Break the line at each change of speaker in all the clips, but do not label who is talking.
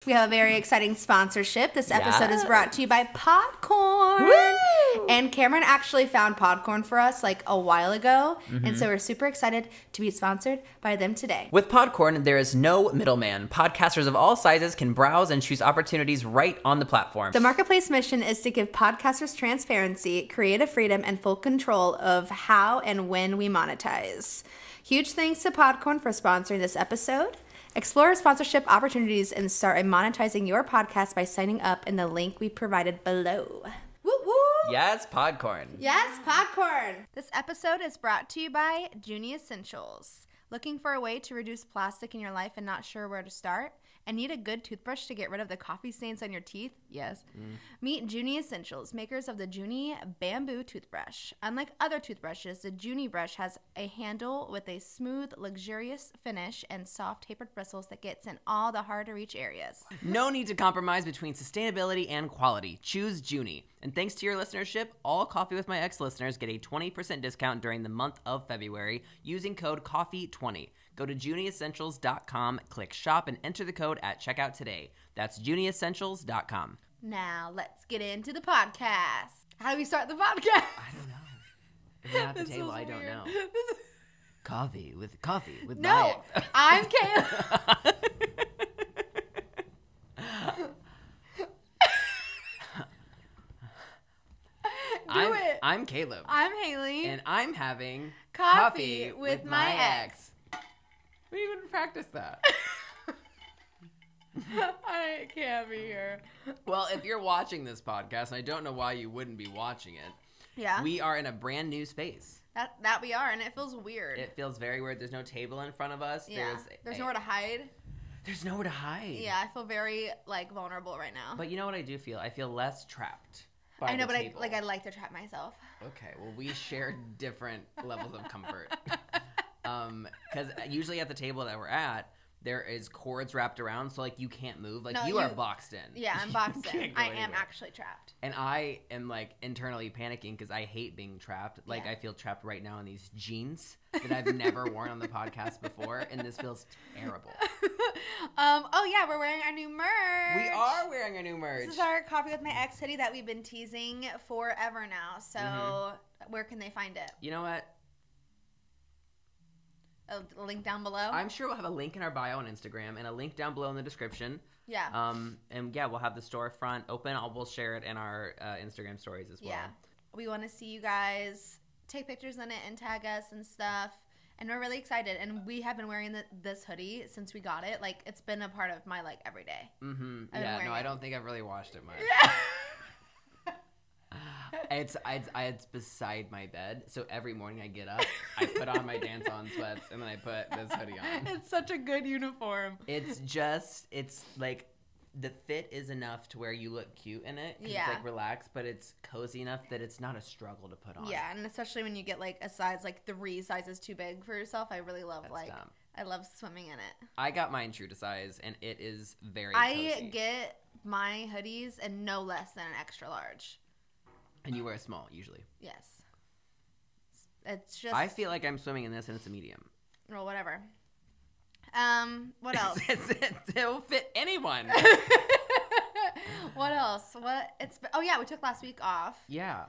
We have a very exciting sponsorship. This episode is brought to you by Podcorn.
Woo!
And Cameron actually found Podcorn for us like a while ago. And so we're super excited to be sponsored by them today.
With Podcorn, there is no middleman. Podcasters of all sizes can browse and choose opportunities right on the platform.
The marketplace mission is to give podcasters transparency, creative freedom, and full control of how and when we monetize. Huge thanks to Podcorn for sponsoring this episode. Explore sponsorship opportunities and start monetizing your podcast by signing up in the link we provided below. Woo woo!
Yes, Podcorn.
Yes, Podcorn! This episode is brought to you by Junie Essentials. Looking for a way to reduce plastic in your life and not sure where to start? And need a good toothbrush to get rid of the coffee stains on your teeth? Yes. Meet Junie Essentials, makers of the Junie Bamboo Toothbrush. Unlike other toothbrushes, the Junie brush has a handle with a smooth, luxurious finish and soft tapered bristles that gets in all the hard-to-reach areas.
No need to compromise between sustainability and quality. Choose Junie. And thanks to your listenership, all Coffee with My Ex listeners get a 20% discount during the month of February using code COFFEE20. Go to junieessentials.com, click shop, and enter the code at checkout today. That's junieessentials.com.
Now, let's get into the podcast. How do we start the podcast?
I don't know. If we're not at the
This
table,
was
I don't
weird.
know. Coffee with my
No,
ex.
I'm Kayla.
I'm Caleb.
I'm Haley.
And I'm having
Coffee with my ex.
We even practiced that.
I can't be here.
Well, if you're watching this podcast, and I don't know why you wouldn't be watching it,
Yeah.
we are in a brand new space.
That we are, and it feels weird.
It feels very weird. There's no table in front of us.
Yeah. There's nowhere to hide.
There's nowhere to hide.
Yeah, I feel very vulnerable right now.
But you know what I do feel? I feel less trapped.
I know,
the
but
table.
I like to trap myself.
Okay, well, we share different levels of comfort. Because usually at the table that we're at, there is cords wrapped around, so you can't move.
No,
you are boxed in.
Yeah, I'm boxed in.
can't go
I am
anywhere.
actually trapped.
And I am internally panicking because I hate being trapped.
Yeah.
I feel trapped right now in these jeans that I've never worn on the podcast before, and this feels terrible.
Oh yeah, we're wearing our new merch.
We are wearing a new merch.
This is our Coffee with My Ex hoodie that we've been teasing forever now. So where can they find it?
You know what?
A link down below.
I'm sure we'll have a link in our bio on Instagram and a link down below in the description.
Yeah.
And yeah, we'll have the storefront open. We'll share it in our Instagram stories as well.
Yeah. We want to see you guys take pictures in it and tag us and stuff. And we're really excited. And we have been wearing this hoodie since we got it. It's been a part of my every day.
Mm-hmm.
I've been
Yeah.
wearing
No, I
it.
don't think I've really washed it much.
Yeah.
It's beside my bed, so every morning I get up, I put on my dance-on sweats, and then I put this hoodie on.
It's such a good uniform.
It's the fit is enough to where you look cute in it. 'Cause
Yeah.
It's relaxed, but it's cozy enough that it's not a struggle to put on.
Yeah, and especially when you get a size 3 sizes too big for yourself. I really love
That's dumb.
I love swimming in it.
I got mine true to size, and it is very
I
cozy.
get my hoodies in no less than an extra large.
And you wear a small, usually.
Yes. It's just
I feel like I'm swimming in this, and it's a medium.
well, whatever. What else?
It'll fit anyone.
What else? Oh yeah, we took last week off.
Yeah.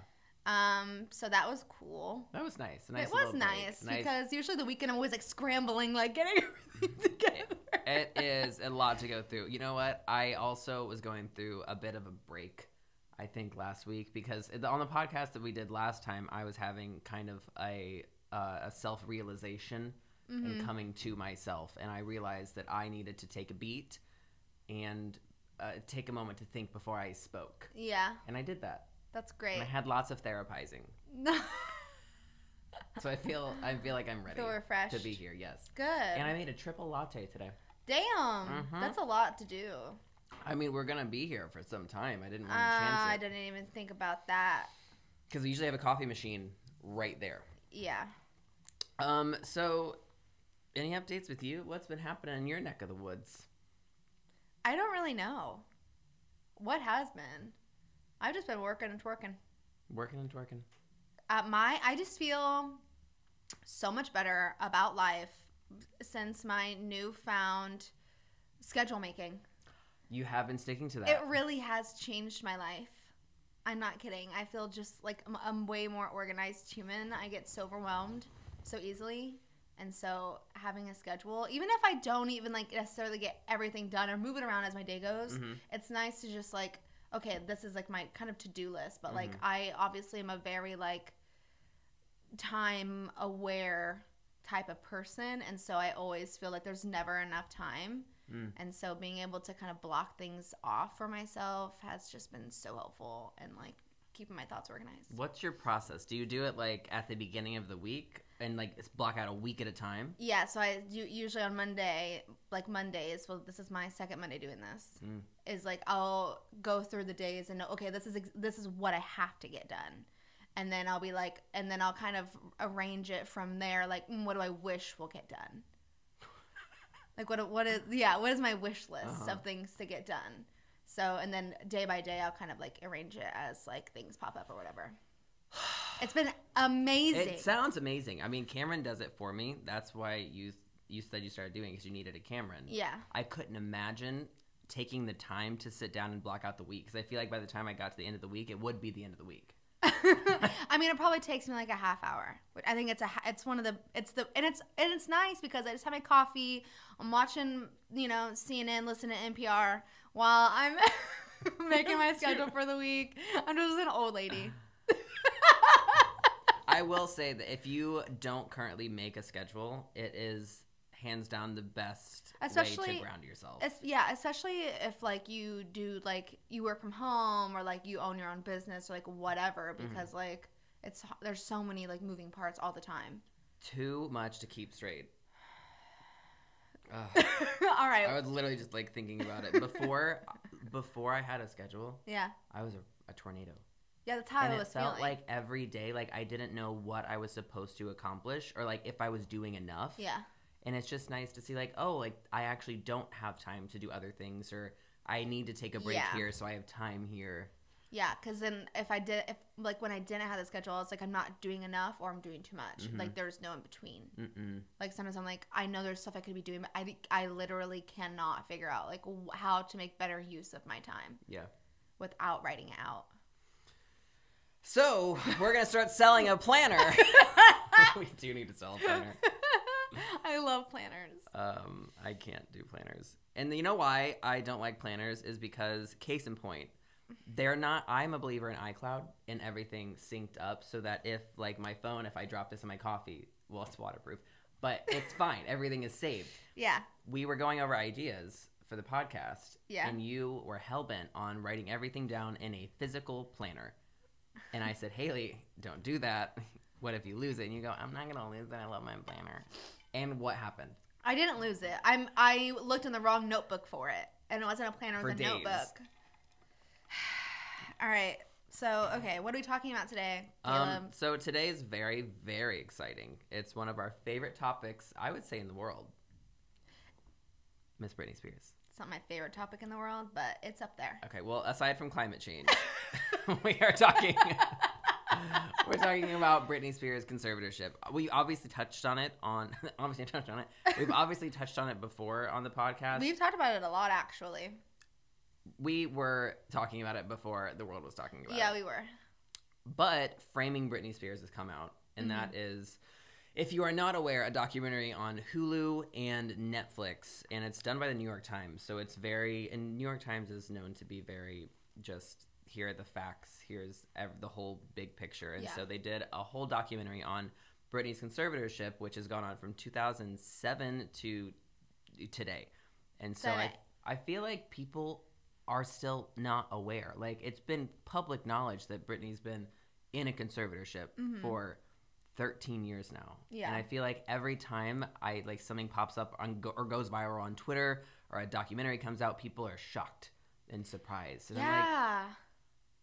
So that was cool.
That was nice.
It was nice because usually the weekend I'm always scrambling, getting everything together.
It is a lot to go through. You know what? I also was going through a bit of a break, I think, last week because on the podcast that we did last time, I was having kind of a self-realization and coming to myself, and I realized that I needed to take a beat and take a moment to think before I spoke.
Yeah,
And I did that.
that's great.
And I had lots of therapizing. So I feel like I'm ready
Feel refreshed.
to be here. Yes.
Good.
And I made a triple latte today.
Damn, that's a lot to do.
I mean, we're going to be here for some time. I didn't want to chance
I
it.
didn't even think about that.
Because we usually have a coffee machine right there.
Yeah.
So, any updates with you? What's been happening in your neck of the woods?
I don't really know. What has been? I've just been working and twerking.
Working and twerking.
I just feel so much better about life since my newfound schedule making.
You have been sticking to that.
It really has changed my life. I'm not kidding. I feel just like I'm way more organized human. I get so overwhelmed so easily. And so having a schedule, even if I don't even like necessarily get everything done or move it around as my day goes, it's nice to just like, okay, this is like my kind of to-do list. But like I obviously am a very like time aware type of person. And so I always feel like there's never enough time. And so being able to kind of block things off for myself has just been so helpful and like keeping my thoughts organized.
What's your process? Do you do it like at the beginning of the week and like block out a week at a time?
Yeah, so I do usually on Monday, like Mondays, well this is my second Monday doing this, is like I'll go through the days and know, okay, this is what I have to get done. And then I'll be like, and then I'll kind of arrange it from there, like what do I wish will get done? Like what is my wish list of things to get done? So, and then day by day, I'll kind of like arrange it as like things pop up or whatever. It's been amazing.
It sounds amazing. I mean, Cameron does it for me. That's why you said you started doing it because you needed a Cameron.
Yeah.
I couldn't imagine taking the time to sit down and block out the week because I feel like by the time I got to the end of the week, it would be the end of the week.
I mean, it probably takes me like a half hour. I think it's nice because I just have my coffee. I'm watching, CNN, listening to NPR while I'm making my schedule for the week. I'm just an old lady.
I will say that if you don't currently make a schedule, it is hands down the best way to ground yourself.
Especially if like you do like you work from home or like you own your own business or like whatever, because like there's so many like moving parts all the time.
Too much to keep straight.
All right.
I was literally just like thinking about it before I had a schedule.
Yeah.
I was a tornado.
Yeah, that's how I was feeling.
It felt like every day, like I didn't know what I was supposed to accomplish or like if I was doing enough.
Yeah.
And it's just nice to see like, oh, like I actually don't have time to do other things or I need to take a break here so I have time here.
Yeah, because then when I didn't have the schedule, it's like I'm not doing enough or I'm doing too much. Like there's no in between. Like sometimes I'm like, I know there's stuff I could be doing, but I literally cannot figure out like how to make better use of my time.
Yeah. Without
writing it out.
So we're going to start selling a planner. We do need to sell a planner.
I love planners.
I can't do planners. And you know why I don't like planners is because, case in point, I'm a believer in iCloud and everything synced up so that if, like my phone, if I drop this in my coffee, well, it's waterproof, but it's fine. Everything is saved.
Yeah.
We were going over ideas for the podcast.
Yeah.
And you were hell-bent on writing everything down in a physical planner. And I said, Haley, don't do that. What if you lose it? And you go, I'm not going to lose it. I love my planner. And what happened?
I didn't lose it. I looked in the wrong notebook for it. And it wasn't a planner, it was a notebook. All right. So, okay, what are we talking about today, Caleb?
So today is very, very exciting. It's one of our favorite topics, I would say, in the world. Miss Britney Spears.
It's not my favorite topic in the world, but it's up there.
Okay, well, aside from climate change, we are talking... We're talking about Britney Spears' conservatorship. We obviously touched on it We've obviously touched on it before on the podcast.
We've talked about it a lot, actually.
We were talking about it before the world was talking about it.
Yeah, we were.
But Framing Britney Spears has come out, and that is, if you are not aware, a documentary on Hulu and Netflix, and it's done by the New York Times. So it's and New York Times is known to be very just... here are the facts, here's the whole big picture. And so they did a whole documentary on Britney's conservatorship, which has gone on from 2007 to today. And so I feel like people are still not aware. Like, it's been public knowledge that Britney's been in a conservatorship for 13 years now. Yeah. And I feel like every time something pops up or goes viral on Twitter or a documentary comes out, people are shocked and surprised. And I'm like...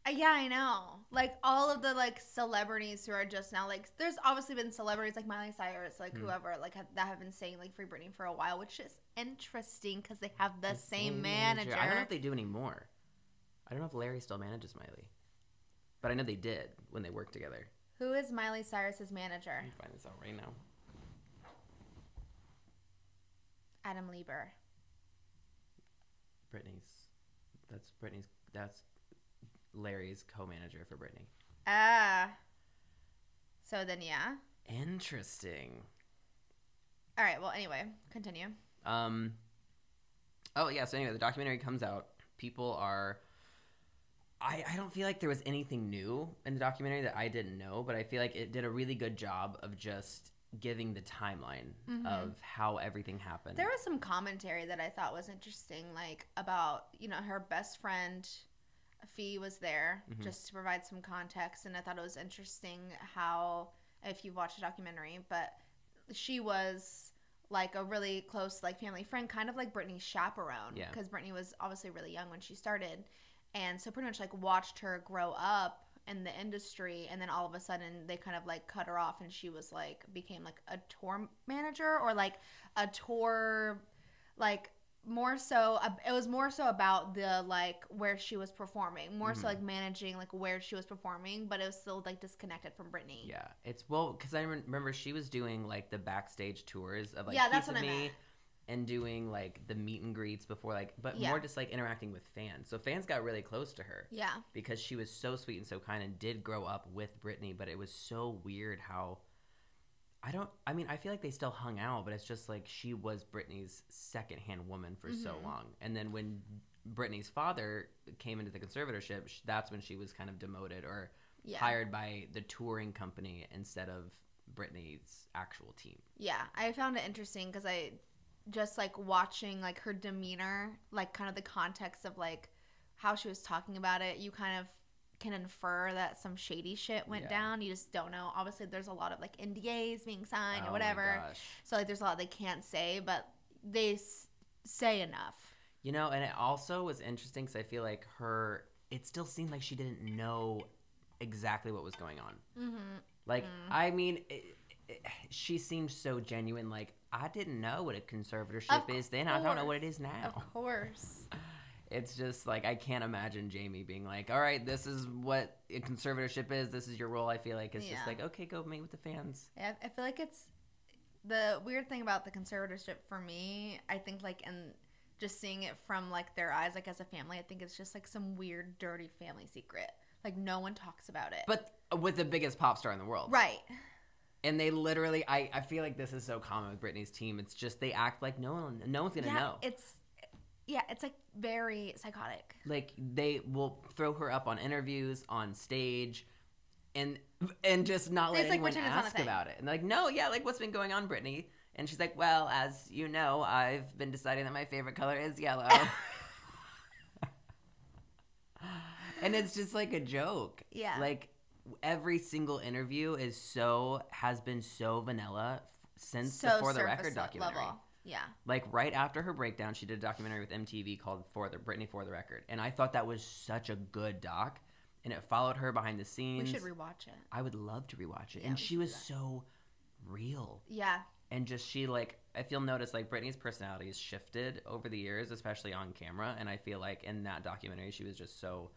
Yeah, I know. Like, all of the, like, celebrities who are just now, like, there's obviously been celebrities like Miley Cyrus, like, whoever, like, that have been saying, like, Free Britney for a while, which is interesting because they have the same manager.
I don't know if they do anymore. I don't know if Larry still manages Miley. But I know they did when they worked together.
Who is Miley Cyrus's manager?
Let me find this out right now.
Adam Lieber.
Britney's That's Larry's co-manager for Britney.
So then, yeah.
Interesting.
All right. Well, anyway, continue.
Oh yeah. So anyway, the documentary comes out. People are. I don't feel like there was anything new in the documentary that I didn't know, but I feel like it did a really good job of just giving the timeline of how everything happened.
There was some commentary that I thought was interesting, like about, her best friend Fee was there just to provide some context, and I thought it was interesting how, if you watch the documentary, but she was like a really close like family friend, kind of like Britney's chaperone, because Britney was obviously really young when she started. And so pretty much like watched her grow up in the industry, and then all of a sudden they kind of like cut her off, and she was like became like a tour manager, or like a tour, like more so it was more so about the like where she was performing, more so like managing like where she was performing, but it was still like disconnected from Britney.
Yeah, it's because I remember she was doing like the backstage tours of like
that's what I meant.
And doing like the meet and greets before, like, but more just like interacting with fans. So fans got really close to her. Yeah. Because she was so sweet and so kind and did grow up with Britney, but it was so weird how I feel like they still hung out, but it's just like she was Britney's secondhand woman for so long. And then when Britney's father came into the conservatorship, that's when she was kind of demoted or hired by the touring company instead of Britney's actual team. Yeah.
I found it interesting because I just like watching like her demeanor, like kind of the context of like how she was talking about it, you kind of can infer that some shady shit went down. You just don't know. Obviously there's a lot of like NDAs being signed or whatever, so like there's a lot they can't say, but they say enough,
and it also was interesting because I feel like it still seemed like she didn't know exactly what was going on. I mean, she seemed so genuine, like, I didn't know what a conservatorship is then. I don't know what it is now.
Of course.
It's just like, I can't imagine Jamie being like, all right, this is what a conservatorship is. This is your role. I feel like it's just like, okay, go meet with the fans.
Yeah, I feel like it's the weird thing about the conservatorship for me. I think like in just seeing it from like their eyes, like as a family, I think it's just like some weird, dirty family secret. Like no one talks about it.
But with the biggest pop star in the world.
Right.
And they literally, I feel like this is so common with Britney's team. It's just they act like no one's going to know.
It's like very psychotic.
Like they will throw her up on interviews, on stage, and just not let anyone ask about it. And like, no, like what's been going on, Britney? And she's like, well, as you know, I've been deciding that my favorite color is yellow. And it's just like a joke. Yeah. Like, every single interview has been so vanilla since the For the Record documentary.
Level. Yeah.
Like right after her breakdown, she did a documentary with MTV called Britney For the Record, and I thought that was such a good doc, and it followed her behind the scenes.
We should rewatch it.
I would love to rewatch it, and she was so real.
Yeah.
And just if you'll notice, like Britney's personality has shifted over the years, especially on camera, and I feel like in that documentary she was just so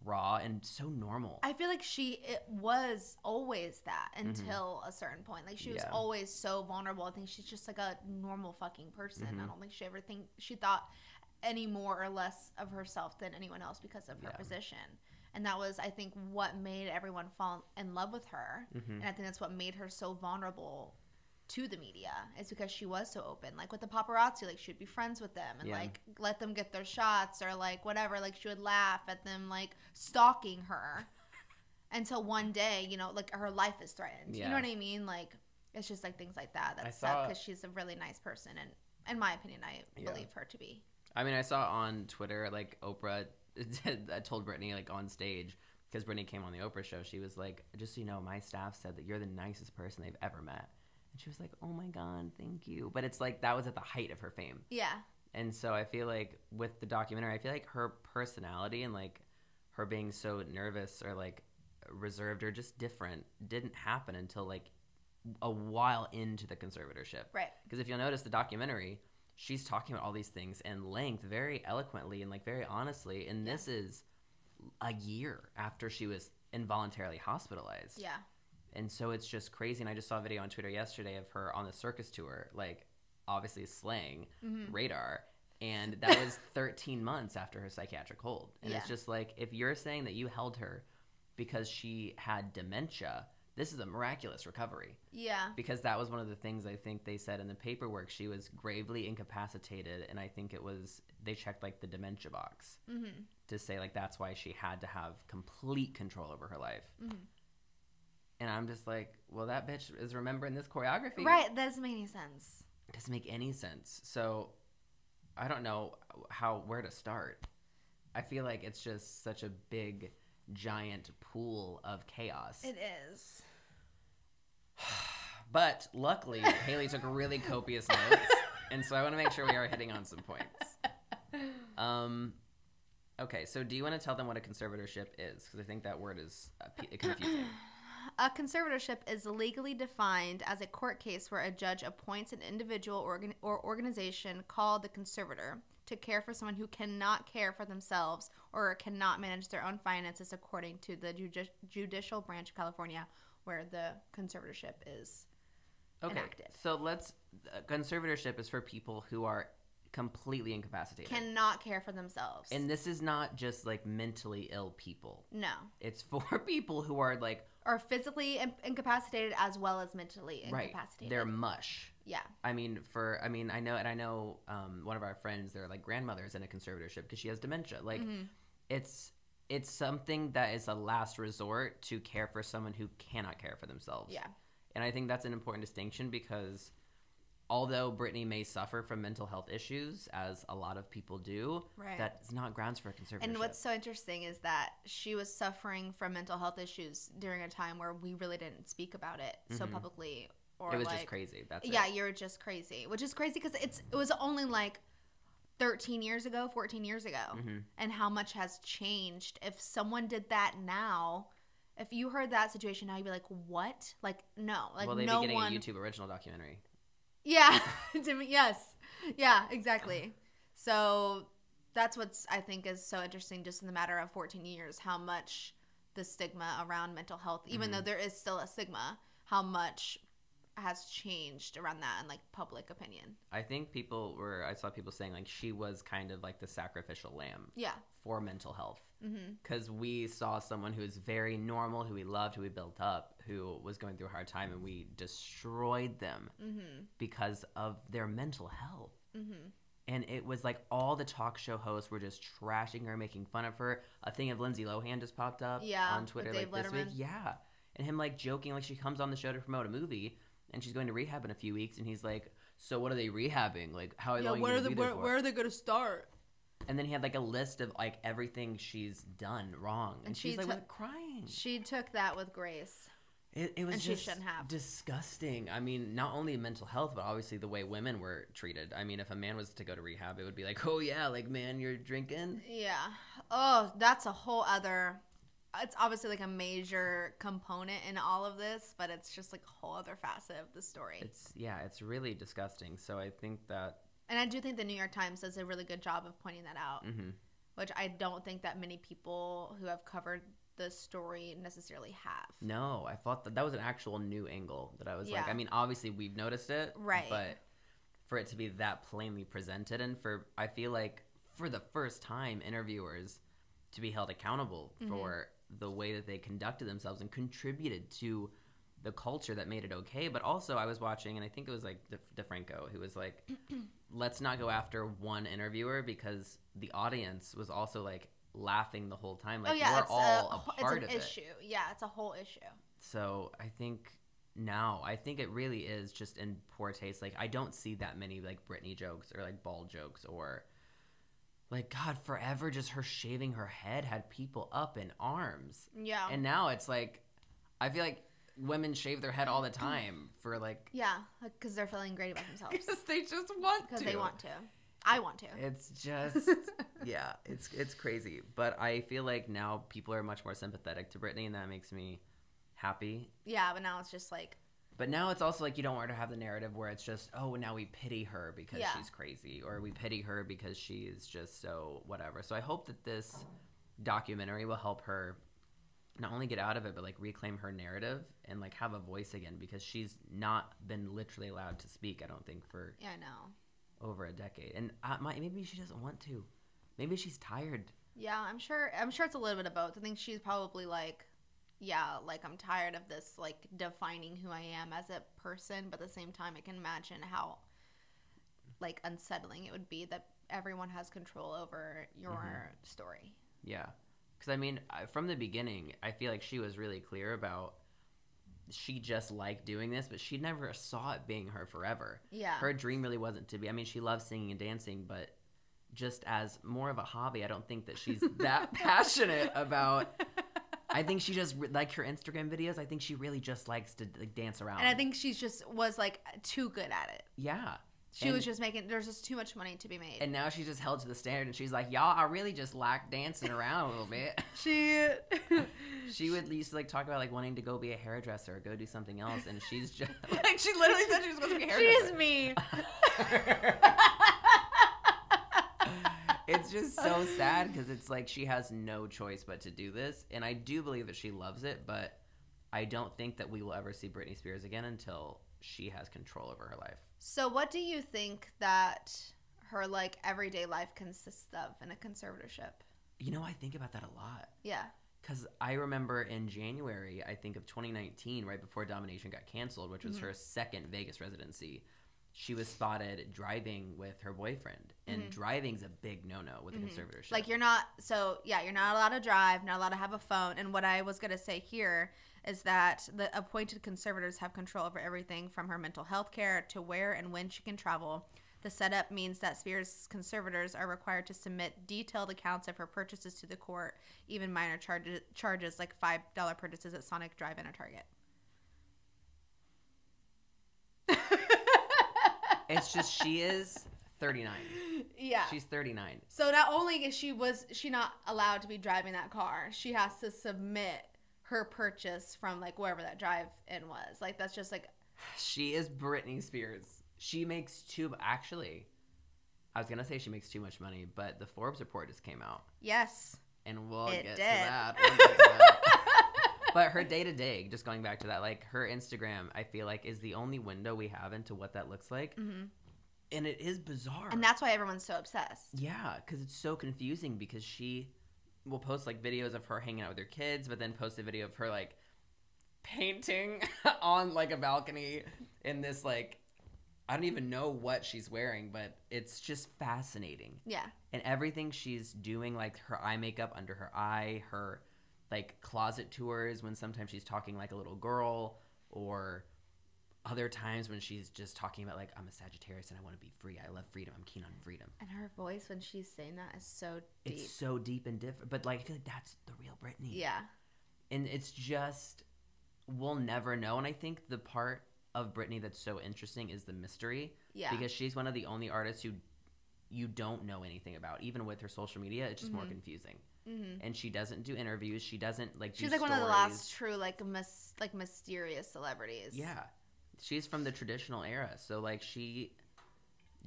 raw and so normal.
I feel like it was always that until a certain point. Like she was always so vulnerable. I think she's just like a normal fucking person. I don't think she thought any more or less of herself than anyone else because of her position. And that was, I think, what made everyone fall in love with her. And I think that's what made her so vulnerable to the media. It's because she was so open. Like with the paparazzi, like she would be friends with them and like let them get their shots or like whatever. Like she would laugh at them like stalking her until one day, like her life is threatened. You know what I mean? Like it's just like things like that. That's sad because she's a really nice person, and in my opinion, I believe her to be.
I mean, I saw on Twitter like Oprah told Britney like on stage, because Britney came on the Oprah show, she was like, just so you know, my staff said that you're the nicest person they've ever met. And she was like, oh my God, thank you. But it's like that was at the height of her fame.
Yeah.
And so I feel like with the documentary, I feel like her personality and like her being so nervous or like reserved or just different didn't happen until like a while into the conservatorship.
Right.
Because if you'll notice the documentary, she's talking about all these things in length, very eloquently and like very honestly. And this is a year after she was involuntarily hospitalized.
Yeah.
And so it's just crazy. And I just saw a video on Twitter yesterday of her on the circus tour, like obviously slaying Radar. And that was 13 months after her psychiatric hold. And
Yeah.
it's just like, if you're saying that you held her because she had dementia, this is a miraculous recovery.
Yeah.
Because that was one of the things I think they said in the paperwork. She was gravely incapacitated, and I think it was, they checked like the dementia box to say like that's why she had to have complete control over her life. And I'm just like, well, that bitch is remembering this choreography.
Right. That doesn't make any sense.
It doesn't make any sense. So I don't know where to start. I feel like it's just such a big, giant pool of chaos.
It is.
But luckily, Haley took really copious notes, and so I want to make sure we are hitting on some points. Okay, so do you want to tell them what a conservatorship is? Because I think that word is confusing.
A conservatorship is legally defined as a court case where a judge appoints an individual or organization called the conservator to care for someone who cannot care for themselves or cannot manage their own finances according to the judicial branch of California where the conservatorship is enacted.
So conservatorship is for people who are completely incapacitated.
Cannot care for themselves.
And this is not just like mentally ill people.
No.
It's for people who are like...
Or physically incapacitated as well as mentally incapacitated.
Right. They're mush.
Yeah.
I know one of our friends, their like grandmother's in a conservatorship because she has dementia. Like it's something that is a last resort to care for someone who cannot care for themselves. Yeah. And I think that's an important distinction because although Britney may suffer from mental health issues, as a lot of people do, that's not grounds for a conservatorship.
And what's so interesting is that she was suffering from mental health issues during a time where we really didn't speak about it so publicly. Or
it was just crazy. That's it.
Yeah, you're just crazy. Which is crazy because it was only like 13 years ago, 14 years ago. And how much has changed. If someone did that now... If you heard that situation now, you'd be like, what? Like, no. Like,
well, they'd be getting a YouTube original documentary.
Yeah. Yes. Yeah, exactly. So that's what's, I think, is so interesting just in the matter of 14 years, how much the stigma around mental health, even though there is still a stigma, how much has changed around that and like public opinion.
I think I saw people saying like she was kind of like the sacrificial lamb.
Yeah.
For mental health. Because we saw someone who was very normal, who we loved, who we built up, who was going through a hard time, and we destroyed them because of their mental health. And it was like all the talk show hosts were just trashing her, making fun of her. A thing of Lindsay Lohan just popped up on Twitter like this week. Yeah. And him like joking, like she comes on the show to promote a movie and she's going to rehab in a few weeks, and he's like, so what are they rehabbing? Like, how long are you going to be there for?
Where are they going to start?
And then he had like a list of like everything she's done wrong, and she's like crying.
She took that with grace.
It was
and
just
she shouldn't have.
Disgusting. I mean, not only mental health, but obviously the way women were treated. I mean, if a man was to go to rehab, it would be like, oh yeah, like man, you're drinking.
Yeah. Oh, that's a whole other. It's obviously like a major component in all of this, but it's just like a whole other facet of the story.
It's really disgusting. So I think that.
And I do think the New York Times does a really good job of pointing that out, which I don't think that many people who have covered the story necessarily have.
No, I thought that was an actual new angle that I was like, I mean, obviously we've noticed it,
right?
But for it to be that plainly presented, and I feel like for the first time, interviewers to be held accountable for the way that they conducted themselves and contributed to the culture that made it okay. But also I was watching, and I think it was like DeFranco, who was like, let's not go after one interviewer because the audience was also like laughing the whole time. Like, we're all a part of it.
It's an issue. Yeah, it's a whole issue.
So I think it really is just in poor taste. Like, I don't see that many like Britney jokes or like bald jokes or like, God, forever just her shaving her head had people up in arms. Yeah. And now it's like, I feel like women shave their head all the time for like...
Yeah, because they're feeling great about themselves.
Because they just want to.
Because they want to. I want to.
It's just... yeah, it's crazy. But I feel like now people are much more sympathetic to Britney, and that makes me happy.
Yeah, but now it's just like...
But now it's also like you don't want her to have the narrative where it's just, oh, now we pity her because she's crazy, or we pity her because she is just so whatever. So I hope that this documentary will help her not only get out of it, but like reclaim her narrative and like have a voice again, because she's not been literally allowed to speak, I don't think, for
I know.
over a decade. And maybe she doesn't want to. Maybe she's tired.
Yeah, I'm sure it's a little bit of both. I think she's probably like, yeah, like I'm tired of this, like defining who I am as a person. But at the same time, I can imagine how like unsettling it would be that everyone has control over your story.
Yeah. Because, I mean, from the beginning, I feel like she was really clear about she just liked doing this, but she never saw it being her forever.
Yeah.
Her dream really wasn't to be. I mean, she loves singing and dancing, but just as more of a hobby, I don't think that she's that passionate about. I think she just, like her Instagram videos, I think she really just likes to like, dance around.
And I think she just was like too good at it.
Yeah.
She was just there's just too much money to be made.
And now she's just held to the standard, and she's like, y'all, I really just like dancing around a little bit. She would used to like talk about like wanting to go be a hairdresser or go do something else, and she's just like, she literally said she was supposed to be a hairdresser.
She's me.
It's just so sad because it's like she has no choice but to do this, and I do believe that she loves it, but I don't think that we will ever see Britney Spears again until she has control over her life.
So what do you think that her like everyday life consists of in a conservatorship?
You know, I think about that a lot.
Yeah.
Because I remember in January, I think of 2019, right before Domination got canceled, which was her second Vegas residency, she was spotted driving with her boyfriend. And driving's a big no-no with a conservatorship.
Like you're not allowed to drive, not allowed to have a phone. And what I was going to say here is that the appointed conservators have control over everything from her mental health care to where and when she can travel. The setup means that Spears' conservators are required to submit detailed accounts of her purchases to the court, even minor charges like $5 purchases at Sonic Drive-In or Target.
It's just she is 39.
Yeah.
She's 39.
So not only is she not allowed to be driving that car, she has to submit her purchase from like wherever that drive-in was. Like that's just like
she is Britney Spears. She makes actually, I was going to say she makes too much money, but the Forbes report just came out.
Yes.
And we'll get to
that.
But her day-to-day, just going back to that, like her Instagram, I feel like is the only window we have into what that looks like. Mm-hmm. And it is bizarre.
And that's why everyone's so obsessed.
Yeah, because it's so confusing because she will post like videos of her hanging out with her kids, but then post a video of her like painting on like a balcony in this like, I don't even know what she's wearing, but it's just fascinating.
Yeah.
And everything she's doing, like her eye makeup under her eye, her like closet tours when sometimes she's talking like a little girl, or other times when she's just talking about like, I'm a Sagittarius and I want to be free. I love freedom. I'm keen on freedom.
And her voice when she's saying that is so deep.
It's so deep and different. But like, I feel like that's the real Britney.
Yeah.
And it's just, we'll never know. And I think the part of Britney that's so interesting is the mystery. Yeah. Because she's one of the only artists who you don't know anything about. Even with her social media, it's just more confusing. Mm-hmm. And she doesn't do interviews. She doesn't like do
She's like
stories.
one of the last true like mysterious celebrities.
Yeah. She's from the traditional era. So like she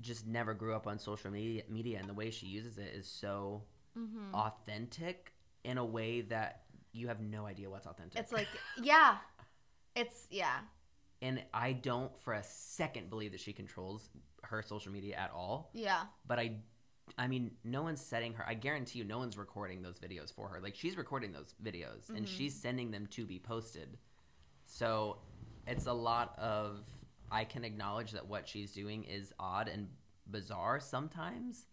just never grew up on social media, and the way she uses it is so authentic in a way that you have no idea what's authentic.
It's like, yeah.
And I don't for a second believe that she controls her social media at all. Yeah. But I mean, no one's setting her. I guarantee you no one's recording those videos for her. Like, she's recording those videos, and she's sending them to be posted. So it's a lot of, I can acknowledge that what she's doing is odd and bizarre sometimes.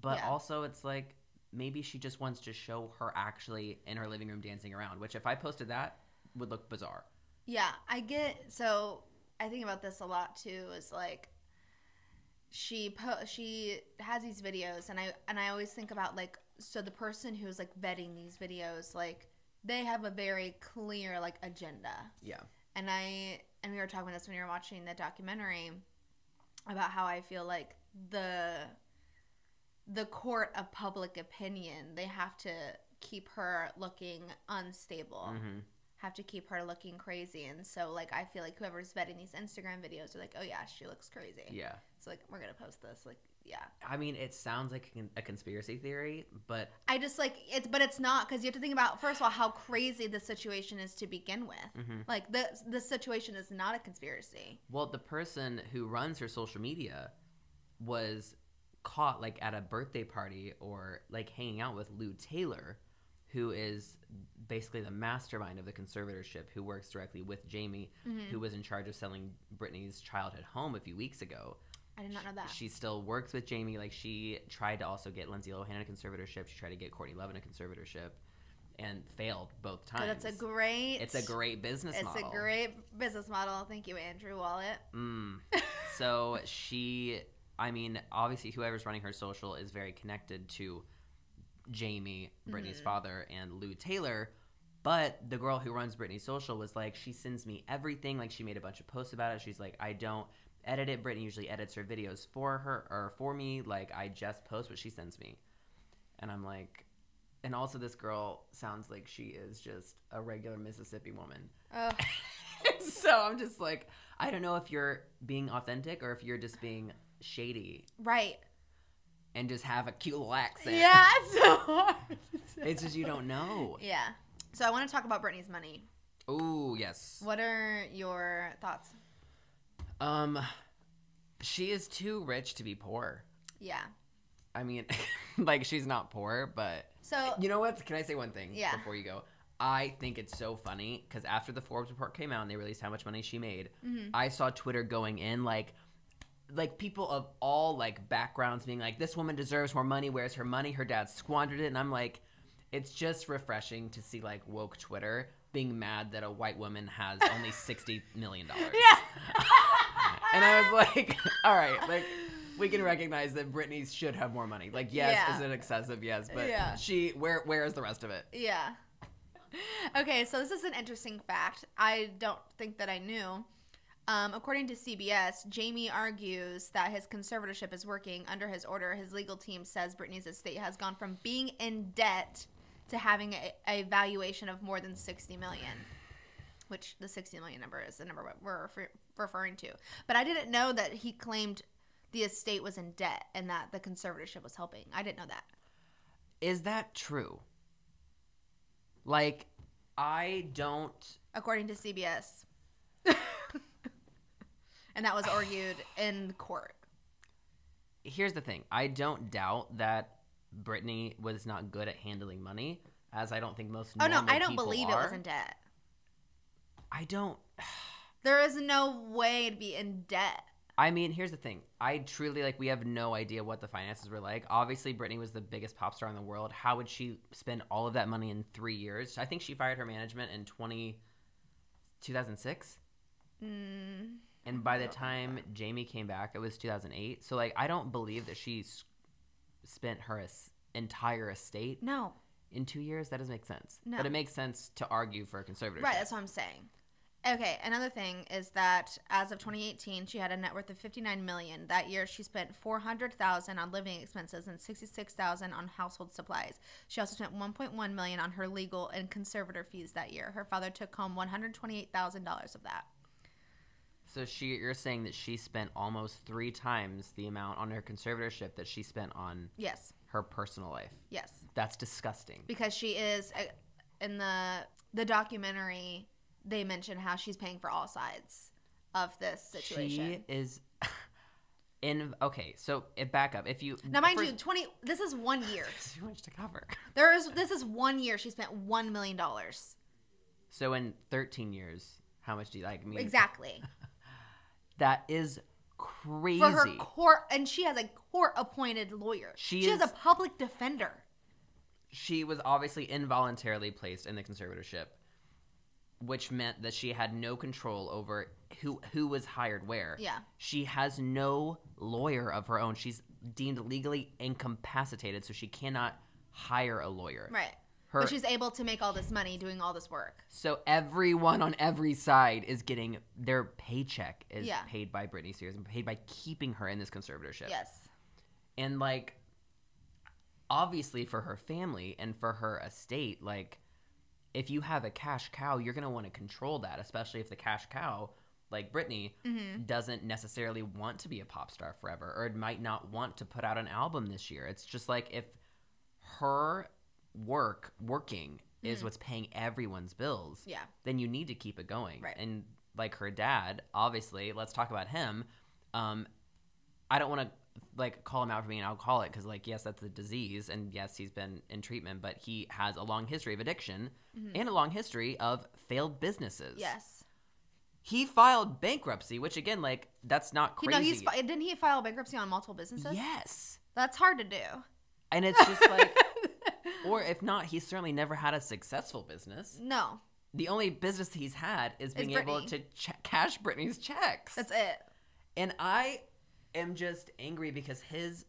But also it's like, maybe she just wants to show her actually in her living room dancing around, which if I posted that would look bizarre. Yeah,
so I think about this a lot too, is like she has these videos, and I always think about like, so the person who's like vetting these videos, like they have a very clear like agenda. Yeah. And we were talking about this when we were watching the documentary about how I feel like the court of public opinion, they have to keep her looking unstable. Mm-hmm. Have to keep her looking crazy. And so like I feel like whoever's vetting these Instagram videos are like, oh yeah, she looks crazy. Yeah. So like, we're gonna post this. Like, yeah.
I mean, it sounds like a conspiracy theory, but
I just like but it's not, because you have to think about, first of all, how crazy the situation is to begin with. Mm-hmm. Like the situation is not a conspiracy.
Well, the person who runs her social media was caught like at a birthday party or like hanging out with Lou Taylor, who is basically the mastermind of the conservatorship, who works directly with Jamie, who was in charge of selling Britney's childhood home a few weeks ago.
I did not know that.
She still works with Jamie. Like, she tried to also get Lindsay Lohan in a conservatorship. She tried to get Courtney Love in a conservatorship and failed both times.
It's a great
business model.
It's a great business model. Thank you, Andrew Wallet.
So obviously whoever's running her social is very connected to Jamie, Britney's father, and Lou Taylor. But the girl who runs Britney's social was like, she sends me everything. Like, she made a bunch of posts about it. She's like, I don't edit it. Britney usually edits her videos for her or for me. Like, I just post what she sends me. And I'm like, and also this girl sounds like she is just a regular Mississippi woman. Oh. So I'm just like, I don't know if you're being authentic or if you're just being shady.
Right.
And just have a cute little accent.
Yeah, it's so hard.
It's just you don't know.
Yeah. So I want to talk about Britney's money.
Ooh, yes.
What are your thoughts?
She is too rich to be poor.
Yeah.
I mean, like, she's not poor, but...
So...
You know what? Can I say one thing
before
you go? I think it's so funny, because after the Forbes report came out and they released how much money she made, I saw Twitter going in, like people of all, like, backgrounds being like, this woman deserves more money. Where's her money? Her dad squandered it. And I'm like, it's just refreshing to see, like, woke Twitter being mad that a white woman has only $60 million.
Yeah.
And I was like, all right, like, we can recognize that Britney should have more money. Like, yes, is it excessive? Yes, but where is the rest of it?
Yeah. Okay, so this is an interesting fact. I don't think that I knew. According to CBS, Jamie argues that his conservatorship is working under his order. His legal team says Britney's estate has gone from being in debt to having a valuation of more than $60 million, which the $60 million number is the number we're referring to. But I didn't know that he claimed the estate was in debt and that the conservatorship was helping. I didn't know that.
Is that true? Like, I don't...
According to CBS. And that was argued in court.
Here's the thing. I don't doubt that Britney was not good at handling money, as I don't think most normal people
I don't believe
are.
It was in debt.
I don't...
There is no way to be in debt.
I mean, here's the thing. I truly, like, we have no idea what the finances were like. Obviously, Britney was the biggest pop star in the world. How would she spend all of that money in 3 years? I think she fired her management in 2006. And by the time Jamie came back, it was 2008. So, like, I don't believe that she spent her entire estate in 2 years. That doesn't make sense. No. But it makes sense to argue for a conservatorship.
Right, that's what I'm saying. Okay, another thing is that as of 2018, she had a net worth of $59 million. That year, she spent $400,000 on living expenses and $66,000 on household supplies. She also spent $1.1 million on her legal and conservator fees that year. Her father took home $128,000 of that.
So you're saying that she spent almost 3 times the amount on her conservatorship that she spent on her personal life. Yes. That's disgusting.
Because she is, in the documentary, they mention how she's paying for all sides of this situation.
She is okay, so back up. If you
now, mind you, this is 1 year.
There's too much to cover.
This is 1 year. She spent $1 million.
So in 13 years, how much do you like me?
Exactly.
That is crazy.
For her court, and she has a court-appointed lawyer. She has a public defender.
She was obviously involuntarily placed in the conservatorship, which meant that she had no control over who was hired where. Yeah. She has no lawyer of her own. She's deemed legally incapacitated, so she cannot hire a lawyer.
Right. But she's able to make all this money doing all this work.
So everyone on every side is getting their paycheck is paid by Britney Spears and paid by keeping her in this conservatorship. Yes. And, like, obviously for her family and for her estate, like, if you have a cash cow, you're going to want to control that, especially if the cash cow, like Britney, doesn't necessarily want to be a pop star forever or might not want to put out an album this year. It's just like if her working is what's paying everyone's bills, then you need to keep it going. Right. And like her dad, obviously, let's talk about him. I don't want to like call him out for being an alcoholic because, like, yes, that's a disease, and yes, he's been in treatment, but he has a long history of addiction and a long history of failed businesses.
Yes.
He filed bankruptcy, which again, like, that's not crazy.
Didn't he file bankruptcy on multiple businesses?
Yes.
That's hard to do.
And it's just like, or if not, he's certainly never had a successful business.
No.
The only business he's had is being able to cash Britney's checks.
That's it.
And I am just angry because he's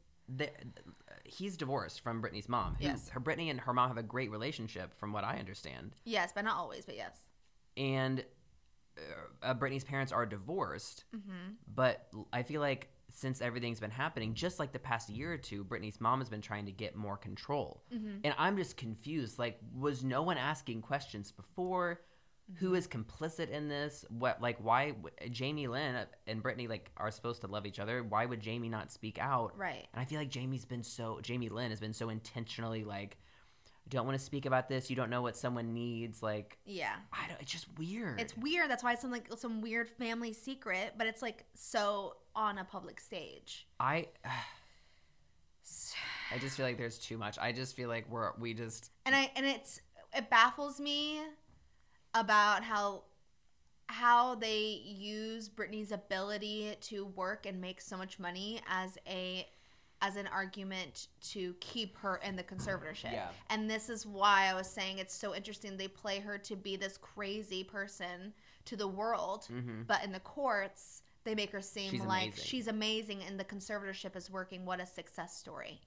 divorced from Britney's mom.
Yes.
Britney and her mom have a great relationship, from what I understand.
Yes, but not always, but yes.
And Britney's parents are divorced, but I feel like since everything's been happening, just like the past year or two, Britney's mom has been trying to get more control. And I'm just confused. Like, was no one asking questions before? Who is complicit in this? What, like, why Jamie Lynn and Britney, like, are supposed to love each other? Why would Jamie not speak out?
Right.
And I feel like Jamie Lynn has been so intentionally like, don't want to speak about this. You don't know what someone needs. Like,
yeah,
it's just weird.
It's weird. That's why it's some weird family secret, but it's like so on a public stage.
I just feel like there's too much. I just feel like
it baffles me about how they use Britney's ability to work and make so much money as an argument to keep her in the conservatorship. Yeah. And this is why I was saying it's so interesting. They play her to be this crazy person to the world, but in the courts, they make her seem she's amazing, and the conservatorship is working. What a success story.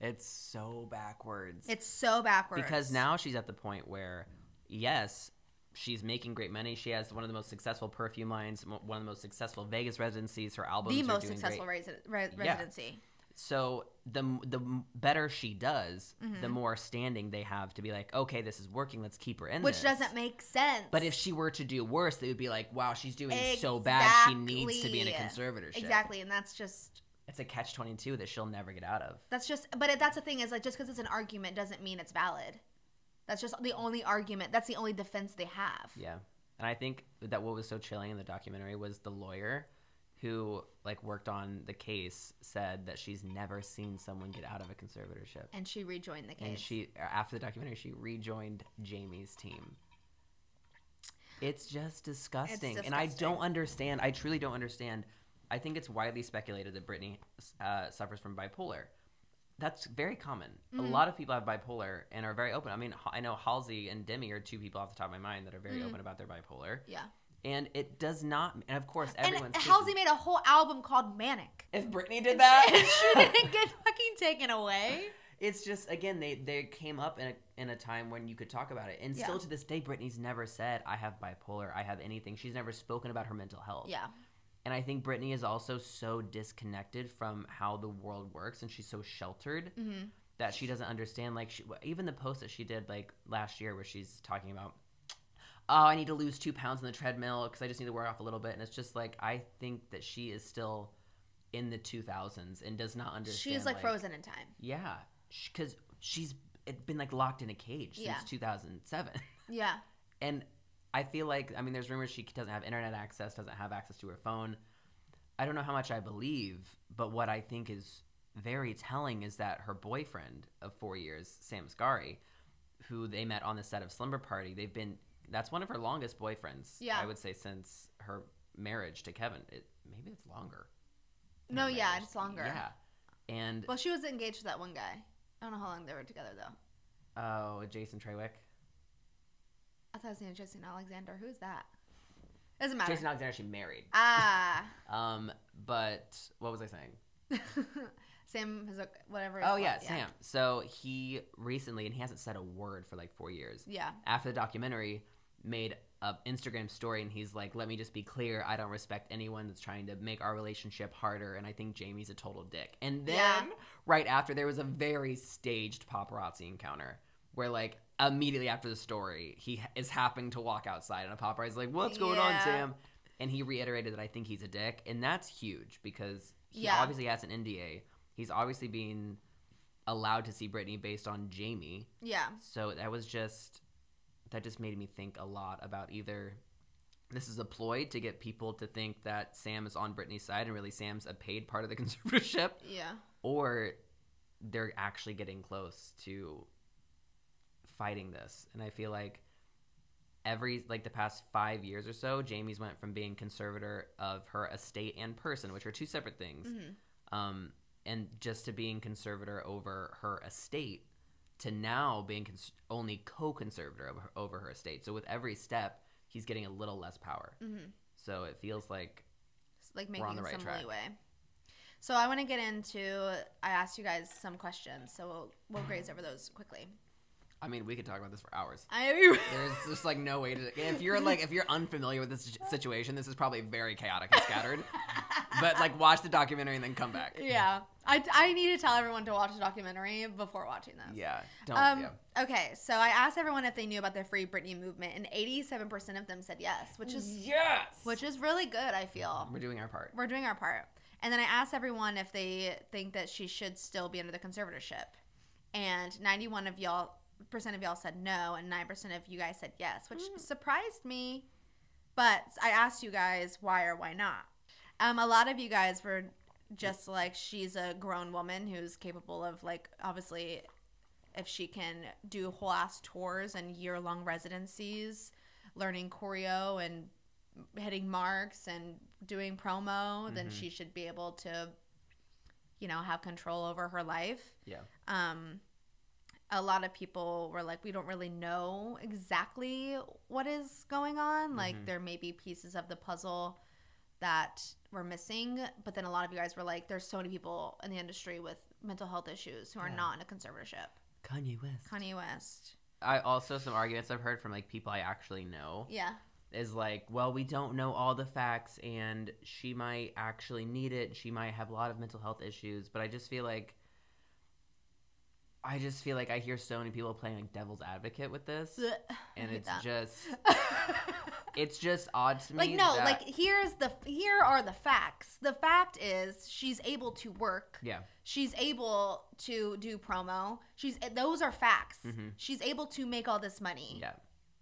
It's so backwards.
Because
now she's at the point where, yes, she's making great money. She has one of the most successful perfume lines, one of the most successful Vegas residencies. Her albums are doing great. The most successful
residency.
Yeah. So the better she does, the more standing they have to be like, okay, this is working. Let's keep her in
Which doesn't make sense.
But if she were to do worse, they would be like, wow, she's doing so bad. She needs to be in a conservatorship.
Exactly. And that's just...
It's a catch-22 that she'll never get out of.
That's the thing is, like, just because it's an argument doesn't mean it's valid. That's just the only argument. That's the only defense they have.
Yeah. And I think that what was so chilling in the documentary was the lawyer who, like, worked on the case said that she's never seen someone get out of a conservatorship.
And she rejoined the case.
And after the documentary, she rejoined Jamie's team. It's just disgusting. And I don't understand. I truly don't understand. I think it's widely speculated that Britney suffers from bipolar. That's very common. A lot of people have bipolar and are very open. I mean, I know Halsey and Demi are two people off the top of my mind that are very open about their bipolar. Yeah. And it does not, and of course, everyone's...
And Halsey made a whole album called Manic.
If Britney did that...
she didn't get fucking taken away.
It's just, again, they came up in a time when you could talk about it. And still to this day, Britney's never said, I have bipolar, I have anything. She's never spoken about her mental health. Yeah. And I think Britney is also so disconnected from how the world works, and she's so sheltered that she doesn't understand. Like, even the post that she did, like, last year where she's talking about, oh, I need to lose 2 pounds on the treadmill because I just need to work off a little bit. And it's just like, I think that she is still in the 2000s and does not understand.
She's like frozen in time.
Yeah. Because she's been like locked in a cage since 2007. Yeah. And I feel like, I mean, there's rumors she doesn't have internet access, doesn't have access to her phone. I don't know how much I believe, but what I think is very telling is that her boyfriend of 4 years, Sam Asghari, who they met on the set of Slumber Party, that's one of her longest boyfriends, I would say, since her marriage to Kevin. Maybe it's longer.
No, yeah, it's longer.
Yeah. And
well, she was engaged to that one guy. I don't know how long they were together, though.
Oh, Jason Treywick?
I thought I was saying Jason Alexander. Who's that? Doesn't matter.
Jason Alexander, she married. But what was I saying?
Sam, whatever.
Oh, yeah, Sam. So he recently, and he hasn't said a word for like 4 years. Yeah. After the documentary, made an Instagram story, and he's like, let me just be clear. I don't respect anyone that's trying to make our relationship harder, and I think Jamie's a total dick. And then right after, there was a very staged paparazzi encounter where, like, immediately after the story, he is happening to walk outside, and a paparazzi's like, what's going on, Sam? And he reiterated that I think he's a dick, and that's huge because he obviously has an NDA. He's obviously being allowed to see Britney based on Jamie. Yeah. So that just made me think a lot about either this is a ploy to get people to think that Sam is on Britney's side and really Sam's a paid part of the conservatorship.
Yeah.
Or they're actually getting close to fighting this. And I feel like the past 5 years or so, Jamie's went from being conservator of her estate and person, which are two separate things, and just to being conservator over her estate, to now being only co-conservator over her estate. So with every step, he's getting a little less power. So it feels like
making
we're on the right
some
track.
leeway. So I want to get into, I asked you guys some questions, so we'll graze over those quickly.
I mean, we could talk about this for hours.
There's
There's just like no way to. If you're unfamiliar with this situation, this is probably very chaotic and scattered. But like, watch the documentary and then come back.
Yeah, I need to tell everyone to watch the documentary before watching this.
Yeah. Don't.
Okay, so I asked everyone if they knew about the Free Britney movement, and 87% of them said yes, which is really good. I feel
We're doing our part.
We're doing our part. And then I asked everyone if they think that she should still be under the conservatorship, and 91% of y'all said no, and 9% of you guys said yes, which surprised me. But I asked you guys why or why not. A lot of you guys were just like, she's a grown woman who's capable of, like, obviously, if she can do whole ass tours and year-long residencies, learning choreo and hitting marks and doing promo, then she should be able to, have control over her life.
Yeah.
A lot of people were like, we don't really know exactly what is going on. Like, there may be pieces of the puzzle that we're missing. But then a lot of you guys were like, there's so many people in the industry with mental health issues who are not in a conservatorship. Kanye West.
I also, some arguments I've heard from like people I actually know.
Yeah.
Is like, well, we don't know all the facts and she might actually need it. She might have a lot of mental health issues. But I just feel like I hear so many people playing like devil's advocate with this, and it's just odd to me.
Like, no, like here are the facts. The fact is she's able to work.
Yeah.
She's able to do promo. Those are facts. She's able to make all this money.
Yeah.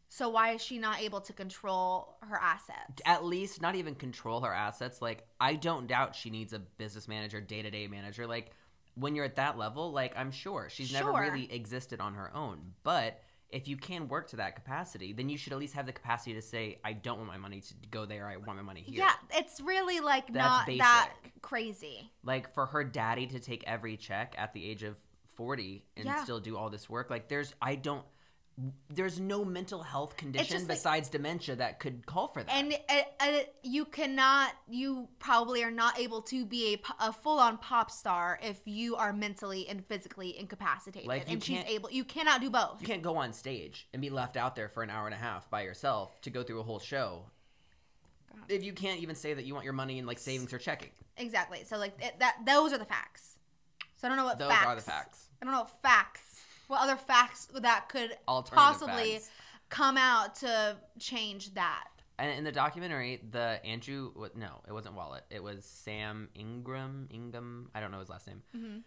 So why is she not able to control her assets?
At least not even control her assets. Like, I don't doubt she needs a business manager, day-to-day manager. Like, when you're at that level, like, I'm sure she's never really existed on her own. But if you can work to that capacity, then you should at least have the capacity to say, I don't want my money to go there. I want my money here.
Yeah, it's really, like,
That's
not
basic.
that crazy.
Like, for her daddy to take every check at the age of 40 and still do all this work, like, there's no mental health condition besides dementia that could call for that.
And you probably are not able to be a full-on pop star if you are mentally and physically incapacitated.
Like,
you cannot do both.
You can't go on stage and be left out there for an hour and a half by yourself to go through a whole show. God. If you can't even say that you want your money in like savings or checking.
Exactly. So like those are the facts. So I don't know what
those
facts.
Those are the facts.
I don't know what other facts that could possibly come out to change that.
And in the documentary, it wasn't Wallet. It was Sam Ingham, I don't know his last name,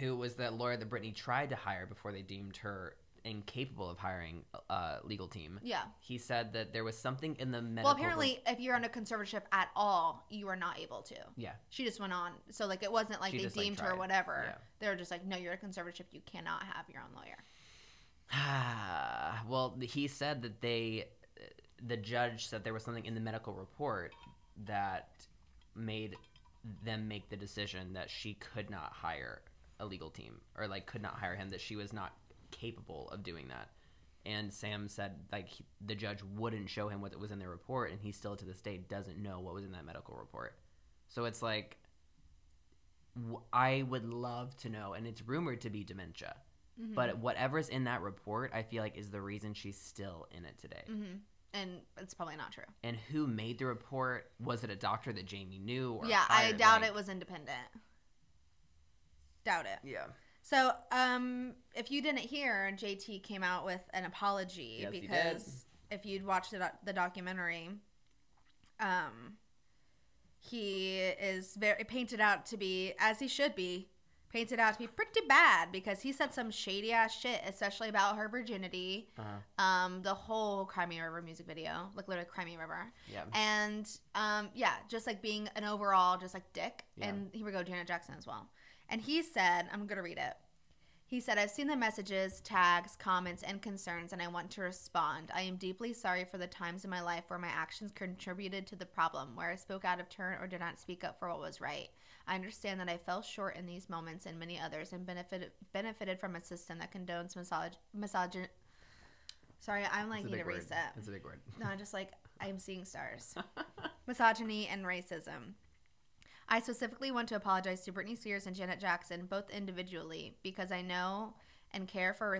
who was the lawyer that Britney tried to hire before they deemed her incapable of hiring a legal team.
Yeah.
He said that there was something in the medical...
Well, apparently, if you're under conservatorship at all, you are not able to.
Yeah.
She just went on. So, like, it wasn't like they deemed her or whatever. Yeah. They were just like, no, you're a conservatorship. You cannot have your own lawyer.
Well, he said that the judge said there was something in the medical report that made them make the decision that she could not hire a legal team, or like could not hire him, that she was not capable of doing that. And Sam said like the judge wouldn't show him what was in the report, and he still to this day doesn't know what was in that medical report. So it's like, I would love to know, and it's rumored to be dementia. But whatever's in that report, I feel like is the reason she's still in it today.
And it's probably not true.
And who made the report? Was it a doctor that Jamie knew? Or
yeah, I doubt it was independent. Doubt it.
Yeah.
So, if you didn't hear, JT came out with an apology because if you'd watched the documentary, he is very painted out to be, as he should be, paints it out to be pretty bad because he said some shady ass shit, especially about her virginity. The whole Crimea River music video, like literally Crimea River.
Yeah.
And just like being an overall just like dick.
Yeah.
And here we go, Janet Jackson as well. And he said, I'm gonna read it. He said, I've seen the messages, tags, comments, and concerns, and I want to respond. I am deeply sorry for the times in my life where my actions contributed to the problem, where I spoke out of turn or did not speak up for what was right. I understand that I fell short in these moments and many others and benefited from a system that condones misogyny. Sorry, I'm like, need to reset.
That's a big word.
No, I'm seeing stars. Misogyny and racism. I specifically want to apologize to Britney Spears and Janet Jackson, both individually, because I know and care for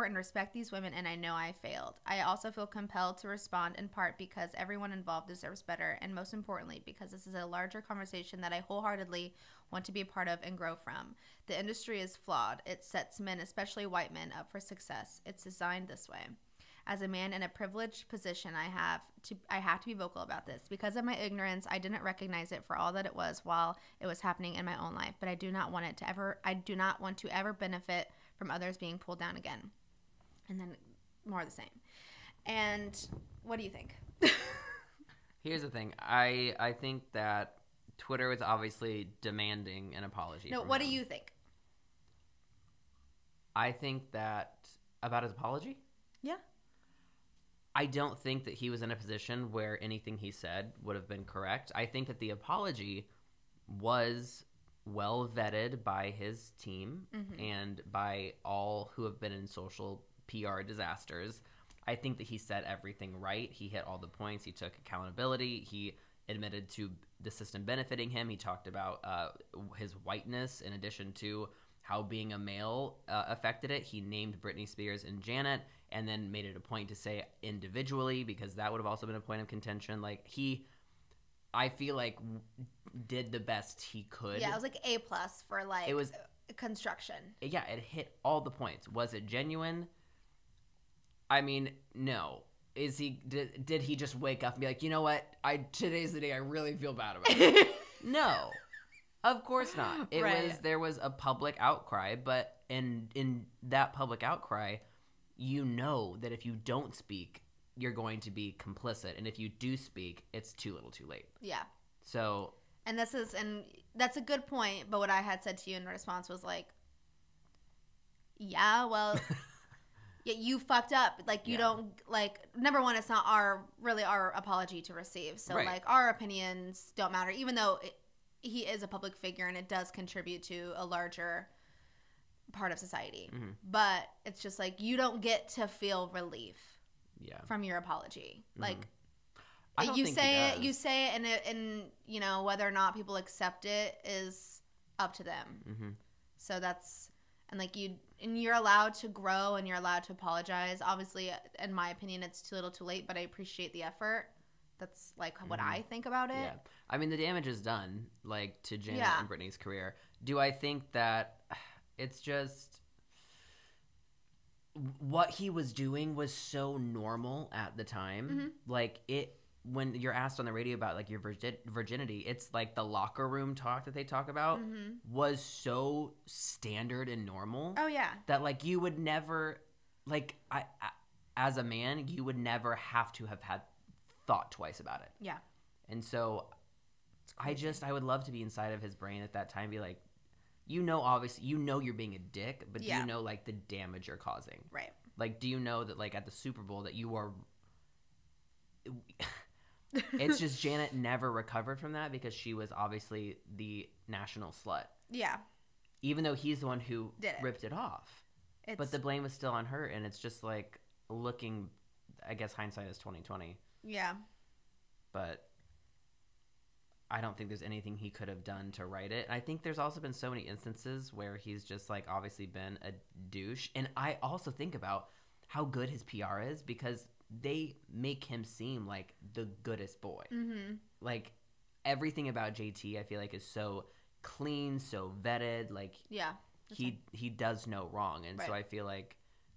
and respect these women, and I know I failed. I also feel compelled to respond in part because everyone involved deserves better, and most importantly, because this is a larger conversation that I wholeheartedly want to be a part of and grow from. The industry is flawed. It sets men, especially white men, up for success. It's designed this way. As a man in a privileged position, I have to be vocal about this. Because of my ignorance, I didn't recognize it for all that it was while it was happening in my own life. But I do not want to ever benefit from others being pulled down again. And then more of the same. And what do you think?
Here's the thing. I think that Twitter is obviously demanding an apology.
No, what do you think?
I think that about his apology?
Yeah.
I don't think that he was in a position where anything he said would have been correct. I think that the apology was well vetted by his team and by all who have been in social PR disasters. I think that he said everything right. He hit all the points. He took accountability. He admitted to the system benefiting him. He talked about his whiteness in addition to how being a male affected it. He named Britney Spears and Janet and then made it a point to say individually because that would have also been a point of contention. Like I feel like did the best he could.
Yeah, it was like A+ for like it was construction.
Yeah, it hit all the points. Was it genuine? I mean, no. Did he just wake up and be like, you know what? Today's the day I really feel bad about it. No. Of course not. There was a public outcry, but in that public outcry, you know that if you don't speak, you're going to be complicit, and if you do speak, it's too little, too late.
Yeah.
So.
And that's a good point. But what I had said to you in response was like, yeah, well, yeah, you fucked up. Like you don't like. Number one, it's not our apology to receive. So like our opinions don't matter, even though he is a public figure and it does contribute to a larger part of society. But it's just like you don't get to feel relief from your apology. Like you say it and you know whether or not people accept it is up to them. So that's you're allowed to grow and you're allowed to apologize. Obviously, in my opinion, it's too little too late, but I appreciate the effort. That's like what I think about it.
Yeah. I mean, the damage is done, like, to Janet and Britney's career. Do I think that it's just what he was doing was so normal at the time? Like, when you're asked on the radio about, like, your virginity, it's like the locker room talk that they talk about was so standard and normal.
Oh, yeah.
That, like, you would never, like, I as a man, you would never have to have had thought twice about it.
Yeah.
And so I would love to be inside of his brain at that time and be like, obviously, you're being a dick, but do you know, like, the damage you're causing?
Right.
Like, do you know that, like, at the Super Bowl that you are... It's just Janet never recovered from that because she was obviously the national slut.
Yeah.
Even though he's the one who ripped it off. But the blame was still on her, and it's just, like, looking... I guess hindsight is 20/20.
Yeah.
But I don't think there's anything he could have done to right it. And I think there's also been so many instances where he's just, like, obviously been a douche. And I also think about how good his PR is because they make him seem like the goodest boy. Like, everything about JT, I feel like, is so clean, so vetted. Like, he does no wrong. And so I feel like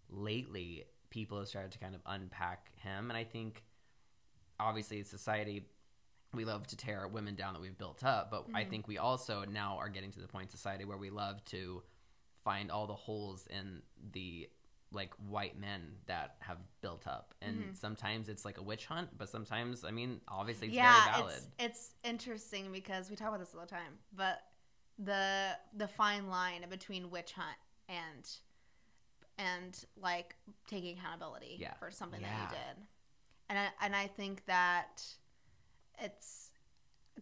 lately people have started to kind of unpack him. And I think... obviously, society we love to tear women down that we've built up, but I think we also now are getting to the point in society where we love to find all the holes in the like white men that have built up. And sometimes it's like a witch hunt, but sometimes, I mean, obviously it's very valid.
It's interesting because we talk about this all the time, but the fine line between witch hunt and like taking accountability for something that you did. And I think that it's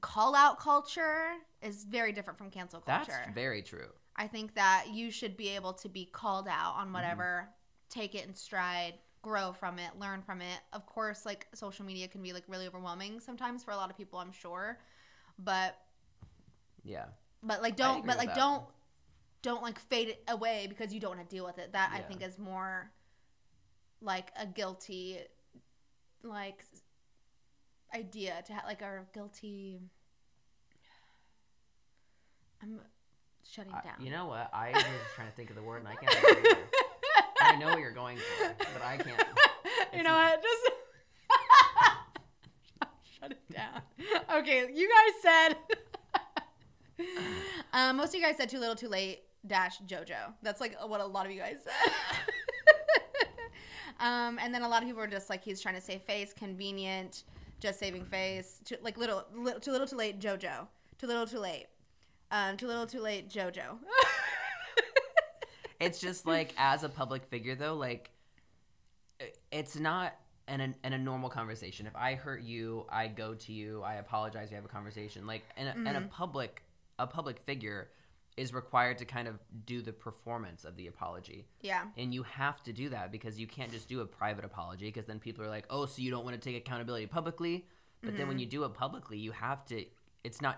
call out culture is very different from cancel culture.
That's very true.
I think that you should be able to be called out on whatever, take it in stride, grow from it, learn from it. Of course, like social media can be like really overwhelming sometimes for a lot of people, I'm sure. But don't like fade it away because you don't want to deal with it. That I think is more like a guilty like idea to have, like a guilty. I'm shutting down.
You know what? I was trying to think of the word and I can't think of it either. I know what you're going for, but I can't.
You know what? Just shut it down. Okay, you guys said most of you guys said too little too late JoJo. That's like what a lot of you guys said. And then a lot of people were just like, he's trying to save face, convenient, just saving face. Too little too late JoJo. Too little too late. Too little too late JoJo.
It's just like, as a public figure though, like it's not in a normal conversation. If I hurt you, I go to you, I apologize, we have a conversation. Like in a public figure is required to kind of do the performance of the apology. Yeah. And you have to do that because you can't just do a private apology because then people are like, oh, so you don't want to take accountability publicly? But then when you do it publicly, you have to,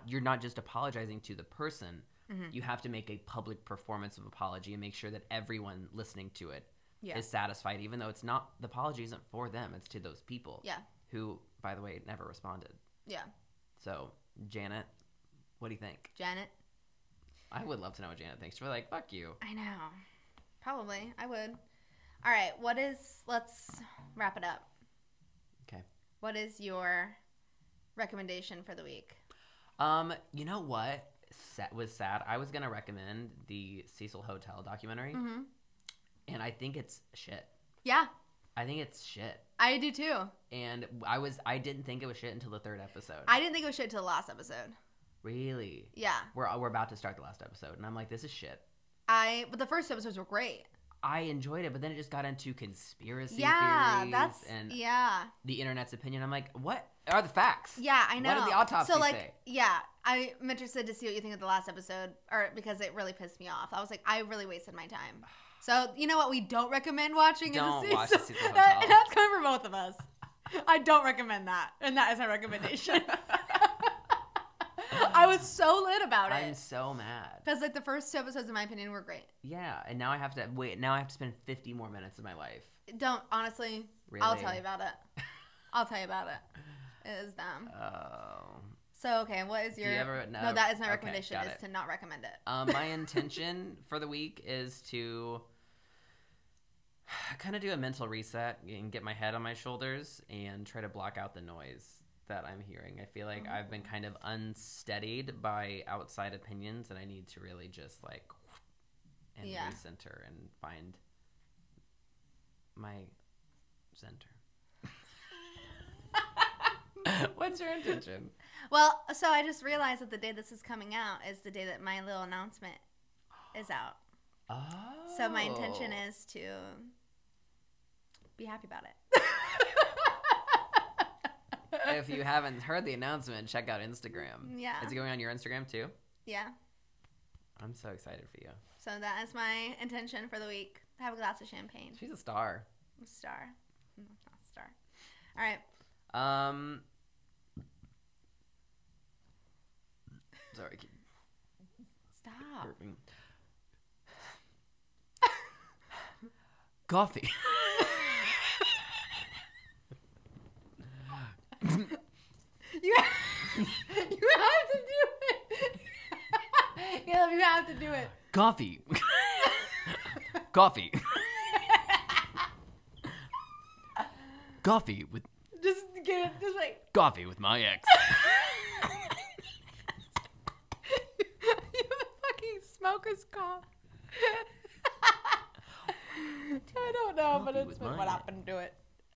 you're not just apologizing to the person. You have to make a public performance of apology and make sure that everyone listening to it is satisfied, even though it's not, the apology isn't for them, it's to those people. Yeah. Who, by the way, never responded. Yeah. So, Janet, what do you think?
Janet?
I would love to know what Janet thinks. We're like, fuck you.
I know. Probably. I would. All right. Let's wrap it up.
Okay.
What is your recommendation for the week?
You know what was sad? I was going to recommend the Cecil Hotel documentary. And I think it's shit. Yeah. I think it's shit.
I do too.
And I didn't think it was shit until the third episode.
I didn't think it was shit until the last episode.
Really?
Yeah.
We're about to start the last episode, and I'm like, this is shit.
But the first episodes were great.
I enjoyed it, but then it just got into conspiracy theories and the internet's opinion. I'm like, what are the facts?
Yeah, I know.
What did the autopsy say?
Yeah, I'm interested to see what you think of the last episode, because it really pissed me off. I was like, I really wasted my time. So, you know what we don't recommend watching?
Don't watch the Cecil Hotel.
That's coming for both of us. I don't recommend that, and that is my recommendation. I was so lit about it.
I'm so mad.
Because like the first two episodes, in my opinion, were great.
Yeah, and now I have to wait. Now I have to spend 50 more minutes of my life.
Don't, honestly. Really? I'll tell you about it. I'll tell you about it. It is dumb. Oh. So, okay, what is your...
Do you ever...
No, that is my recommendation, is to not recommend it.
My intention for the week is to kind of do a mental reset and get my head on my shoulders and try to block out the noise that I'm hearing. I feel like I've been kind of unsteadied by outside opinions, and I need to really just like and recenter and find my center. What's your intention?
Well, so I just realized that the day this is coming out is the day that my little announcement is out. Oh. So my intention is to be happy about it.
If you haven't heard the announcement, check out Instagram.
Yeah.
Is it going on your Instagram too?
Yeah.
I'm so excited for you.
So that is my intention for the week. Have a glass of champagne.
She's a star.
I'm a star. I'm not a star. All right.
Sorry.
Stop.
Burping. Coffee.
You have to do it. Yeah, you have to do it.
Coffee. Coffee. Coffee with...
Just get it. Just like...
Coffee with my ex.
Smoker's cough. I don't know, but it's been what happened to it.